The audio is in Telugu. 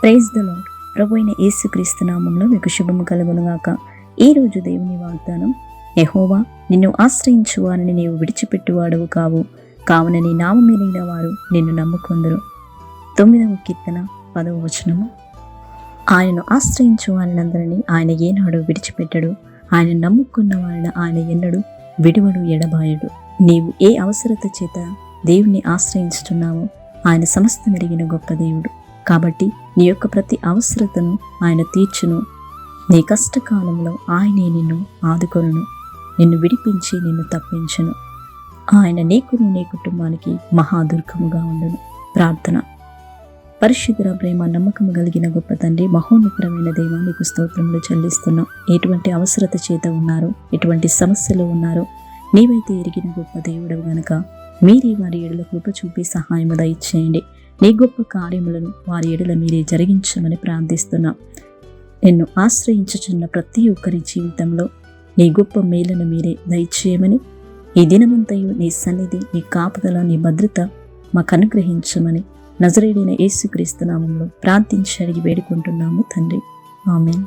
Praise the lord. ప్రభు అయిన యేసుక్రీస్తు నామములో మీకు శుభము కలుగునుగాక. ఈ రోజు దేవుని వాగ్దానం, యెహోవా నిన్ను ఆశ్రయించు వారిని నీవు విడిచిపెట్టువాడవు కావు, కావున నీ నామములైన వారు నిన్ను నమ్ముకొందురు. 9వ కీర్తన 10వ వచనము. ఆయనను ఆశ్రయించు వారినందరినీ ఆయన ఏనాడు విడిచిపెట్టడు, ఆయన నమ్ముకున్న వారిని ఆయన ఎన్నడు విడువడు, ఎడబాయడు. నీవు ఏ అవసరత చేత దేవుని ఆశ్రయించుతున్నావో ఆయన సమస్తం ఎరిగిన గొప్ప దేవుడు. కాబట్టి నీ యొక్క ప్రతి అవసరతను ఆయన తీర్చును. నీ కష్టకాలంలో ఆయనే నిన్ను ఆదుకొనును, నిన్ను విడిపించి నిన్ను తప్పించును. ఆయన నీకును నీ కుటుంబానికి మహాదుర్గముగా ఉండును. ప్రార్థన. పరిశుద్ధ ప్రేమ నమ్మకము కలిగిన గొప్ప తండ్రి, మహోన్నతమైన దేవా, నీకు స్తోత్రములు చెల్లిస్తున్నాం. ఎటువంటి అవసరత చేత ఉన్నారో, ఎటువంటి సమస్యలు ఉన్నారో నీవైతే ఎరిగిన గొప్ప దేవుడవు గనక మీరే వారి ఎడల కృప చూపి సహాయము దయచేయండి. నీ గొప్ప కార్యములను వారి ఎడల మీరే జరిగించమని ప్రార్థిస్తున్నాం. నిన్ను ఆశ్రయించుచున్న ప్రతి ఒక్కరి జీవితంలో నీ గొప్ప మేలను మీరే దయచేయమని, ఈ దినమంతయు నీ సన్నిధి, నీ కాపుదల, నీ భద్రత మాకు అనుగ్రహించమని నజరేయుడైన యేసుక్రీస్తు నామములో ప్రార్థించి అడిగి వేడుకుంటున్నాము తండ్రి. ఆమేన్.